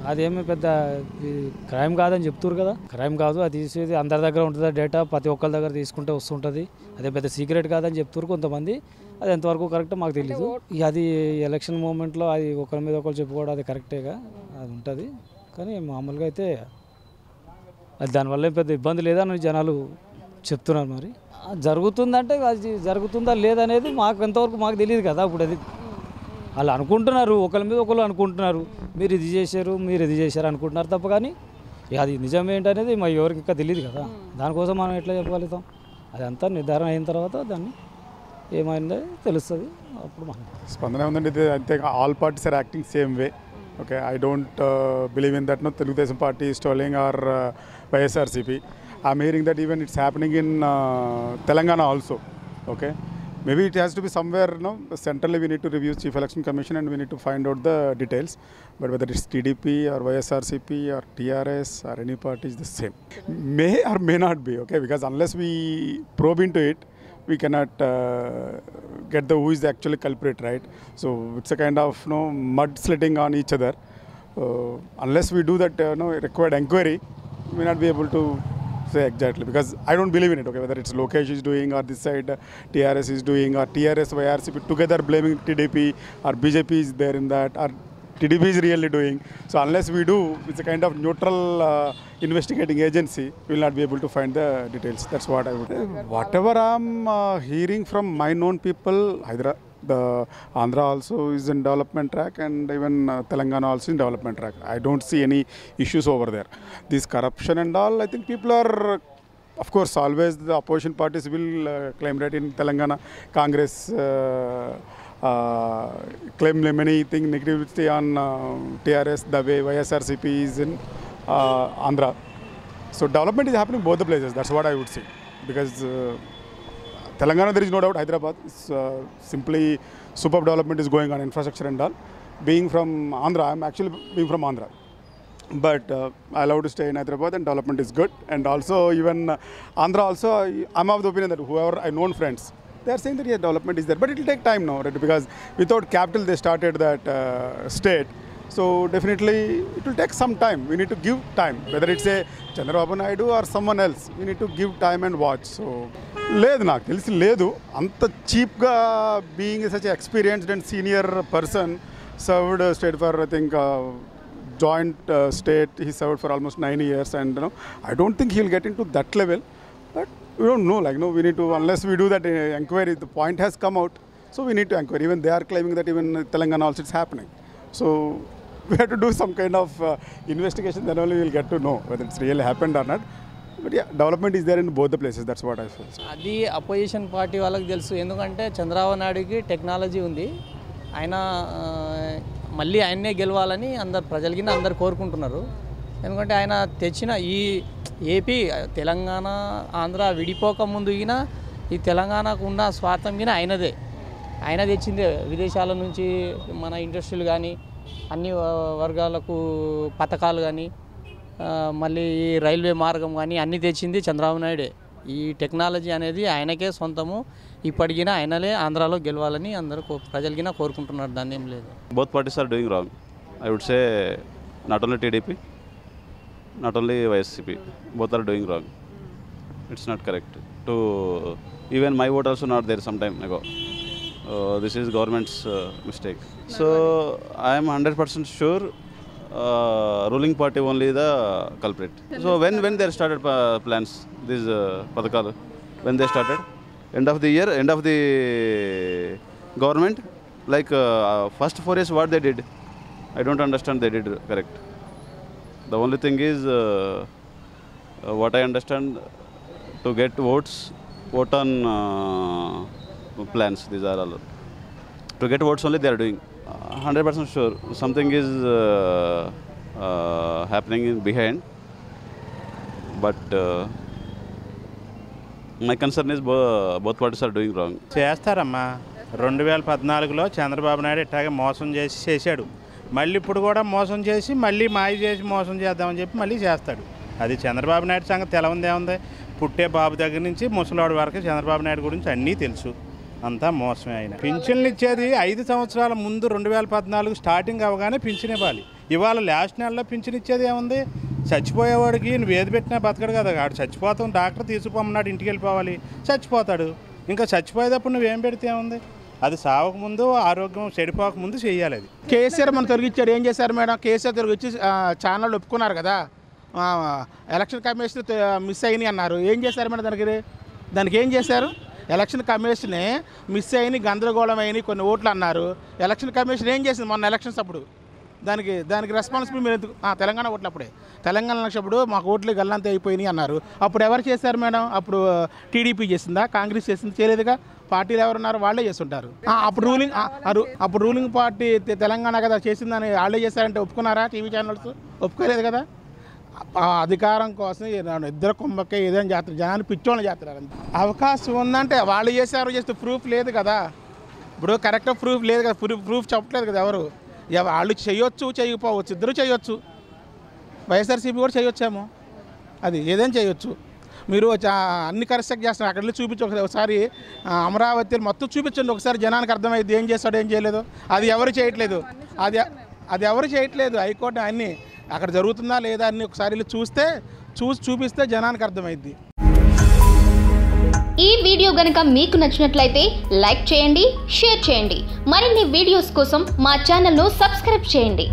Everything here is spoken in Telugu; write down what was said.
అదేమి పెద్ద క్రైమ్ కాదని చెప్తున్నారు కదా. క్రైమ్ కాదు, అది తీసేది అందరి దగ్గర ఉంటుంది డేటా, ప్రతి ఒక్కరి దగ్గర తీసుకుంటే వస్తుంటుంది. అదే పెద్ద సీక్రెట్ కాదని చెప్తున్నారు కొంతమంది. అది ఎంతవరకు కరెక్ట్ మాకు తెలీదు. ఇక అది ఎలక్షన్ మూమెంట్లో అది ఒకరి మీద ఒకరు చెప్పుకోవడం అది కరెక్టేగా, అది ఉంటుంది. కానీ మామూలుగా అయితే అది దానివల్ల పెద్ద ఇబ్బంది లేదని జనాలు చెప్తున్నారు. మరి జరుగుతుందంటే అది జరుగుతుందా లేదనేది మాకు ఎంతవరకు మాకు తెలియదు కదా. ఇప్పుడు అది వాళ్ళు అనుకుంటున్నారు, ఒకరి మీద ఒకరు అనుకుంటున్నారు, మీరు ఇది చేశారు అనుకుంటున్నారు తప్ప. కానీ అది నిజం ఏంటనేది మా ఎవరికి ఇంకా తెలియదు కదా. దానికోసం మనం ఎట్లా చెప్పగలుగుతాం? అదంతా నిర్ధారణ అయిన తర్వాత దాన్ని ఏమైందో తెలుస్తుంది. అప్పుడు మనం స్పందన ఉందండి. అంతే, all parties are acting same way. Okay, I don't believe in that. No Telugu పార్టీ is trolling or YSRCP. I'm hearing that even it's happening in Telangana also. Okay, maybe it has to be somewhere, centrally we need to review Chief Election Commission and we need to find out the details. But whether it's TDP or YSRCP or TRS or any party is the same. May or may not be, okay, because unless we probe into it, we cannot get the who is the actual culprit, right? So it's a kind of mudslinging on each other. Unless we do that required inquiry, we may not be able to say exactly, because I don't believe in it. Okay, whether it's Lokesh is doing or this side TRS is doing, or TRS YRCP together blaming TDP, or BJP is there in that, or TDP is really doing. So unless we do, it's a kind of neutral investigating agency, we will not be able to find the details. That's what I would say. Whatever I'm hearing from my known people, the Andhra also is in development track, and even Telangana also in development track. I don't see any issues over there. This corruption and all, I think people are, of course, always the opposition parties will claim that in Telangana, Congress claim many things negativity on TRS, the way YSRCP is in Andhra. So development is happening both the places. That's what I would say. Because Telangana, there is no doubt. Hyderabad is simply superb development is going on, infrastructure and all. Being from Andhra, I'm actually being from Andhra. But I love to stay in Hyderabad and development is good. And also even Andhra also, I'm of the opinion that whoever I known friends, they are saying that yeah, development is there. But it will take time now, right? Because without capital they started that state. So definitely it will take some time. We need to give time. Whether it's a Chandrababu Naidu or someone else, we need to give time and watch. So లేదు, నాకు తెలిసి లేదు. అంత చీప్గా being such experienced and senior person, served state for I think joint state, he served for almost 9 years, and I don't think he'll get into that level. But we don't know, we need to, unless we do that inquiry, the point has come out, so we need to inquire. Even they are claiming that even Telangana also it's happening. So we have to do some kind of investigation, then only we'll get to know whether it's really happened or not. But yeah, development is there in both the places. That's what I feel. అది అపోజిషన్ పార్టీ వాళ్ళకి తెలుసు. ఎందుకంటే చంద్రబాబు నాయుడుకి టెక్నాలజీ ఉంది. ఆయన మళ్ళీ ఆయన్నే గెలవాలని అందరు కోరుకుంటున్నారు. ఎందుకంటే ఆయన తెచ్చిన ఈ ఏపీ, తెలంగాణ, ఆంధ్ర విడిపోక ముందు ఈ తెలంగాణకు ఉన్న స్వాతంత్రం ఆయనదే. ఆయన తెచ్చిందే. విదేశాల నుంచి మన ఇండస్ట్రీలు కానీ, అన్ని వర్గాలకు పథకాలు కానీ, మళ్ళీ ఈ రైల్వే మార్గం కానీ అన్నీ తెచ్చింది చంద్రబాబు నాయుడే. ఈ టెక్నాలజీ అనేది ఆయనకే సొంతము. ఇప్పటికైనా ఆయనలే ఆంధ్రాలో గెలవాలని అందరూ ప్రజలకినా కోరుకుంటున్నారు. దాన్ని ఏం లేదు. Both parties are doing wrong. I would say not only TDP, not only YSCP, both are doing wrong. It's not correct. Even my vote also not there some time ago. This is government's mistake. So I am 100% sure ruling party only the culprit. So when they started plans, these padhakalu, when they started, end of the year, end of the government, like first 4 years what they did, I don't understand they did correct. The only thing is what I understand, to get vote on plans, these are all. To get votes only they are doing. 100% sure something is happening in behind, but my concern is both parties are doing wrong. చేస్తారమ్మా. 2014లో చంద్రబాబు నాయుడు ఇట్లాగే మోసం చేశాడు. మళ్ళీ ఇప్పుడు కూడా మోసం చేసి మళ్ళీ మాయ చేసి మోసం చేద్దామని చెప్పి మళ్ళీ చేస్తాడు. అది చంద్రబాబు నాయుడు సంగతి తెలవందేముంది. పుట్టే బాబు దగ్గర నుంచి ముసలివాడి వరకు చంద్రబాబు నాయుడు గురించి అన్నీ తెలుసు. అంతా మోసమే. ఆయన పింఛన్లు ఇచ్చేది 5 సంవత్సరాల ముందు 2014 స్టార్టింగ్ అవగానే పింఛన్ ఇవ్వాలి. ఇవాళ లాస్ట్ నెలలో పింఛన్ ఇచ్చేది ఏముంది? చచ్చిపోయేవాడికి నువ్వు ఏది పెట్టినా బతకడు కదా, ఆడు చచ్చిపోతాం డాక్టర్ తీసుకుపోమన్నాడు ఇంటికి వెళ్ళిపోవాలి, చచ్చిపోతాడు. ఇంకా చచ్చిపోయేటప్పుడు నువ్వేం పెడితే ఏముంది? అది సావకముందు ఆరోగ్యం చెడిపోకముందు చేయాలి. అది కేసీఆర్ మనం తొలగించాడు. ఏం చేశారు మేడం? కేసీఆర్ తొలగించి ఛానల్ ఒప్పుకున్నారు కదా, ఎలక్షన్ కమిషన్ మిస్ అయినాయి అన్నారు. ఏం చేశారు మేడం? దానికి ఏం చేశారు? ఎలక్షన్ కమిషనే మిస్ అయినాయి, గందరగోళం అయినాయి, కొన్ని ఓట్లు అన్నారు. ఎలక్షన్ కమిషన్ ఏం చేసింది మొన్న ఎలక్షన్స్ అప్పుడు? దానికి రెస్పాన్సిబిలిటీ మీరు ఎందుకు? తెలంగాణ ఓట్లు అప్పుడే, తెలంగాణ ఎలక్షన్ అప్పుడు మాకు ఓట్లు గల్లంత అయిపోయినాయి అన్నారు. అప్పుడు ఎవరు చేశారు మేడం? అప్పుడు టీడీపీ చేసిందా, కాంగ్రెస్ చేసింది? చేయలేదుగా. పార్టీలు ఎవరున్నారు? వాళ్ళే చేస్తుంటారు. అప్పుడు రూలింగ్ పార్టీ తెలంగాణ కదా చేసిందని వాళ్ళే చేశారంటే ఒప్పుకున్నారా? టీవీ ఛానల్స్ ఒప్పుకోలేదు కదా. అధికారం కోసం ఇద్దరు కుమ్మకే ఏదైనా చేస్తారు, జనాన్ని పిచ్చోళ్ళు చేస్తారు. అవకాశం ఉందంటే వాళ్ళు చేశారు, చేస్తే ప్రూఫ్ లేదు కదా. ఇప్పుడు కరెక్ట్గా ప్రూఫ్ లేదు కదా, ప్రూఫ్ చెప్పట్లేదు కదా ఎవరు. వాళ్ళు చేయొచ్చు, చేయకపోవచ్చు, ఇద్దరు చేయొచ్చు. వైఎస్ఆర్సీపీ కూడా చేయొచ్చేమో, అది ఏదైనా చేయొచ్చు. మీరు అన్ని కరెక్ట్ చేస్తున్నారు, అక్కడ వెళ్ళి చూపించి ఒకసారి అమరావతి మొత్తం చూపించండి ఒకసారి, జనానికి అర్థమైంది ఏం చేస్తాడు ఏం చేయలేదు. అది ఎవరు చేయట్లేదు, అది ఎవరు చేయట్లేదు. హైకోర్టు అన్నీ అక్కడ జరుగుతుందా లేదా అన్ని ఒకసారి వెళ్ళి చూపిస్తే జనానికి అర్థమైంది. ఈ వీడియో గనుక మీకు నచ్చినట్లయితే లైక్ చేయండి, షేర్ చేయండి. మరిన్ని వీడియోస్ కోసం మా ఛానల్ను సబ్స్క్రైబ్ చేయండి.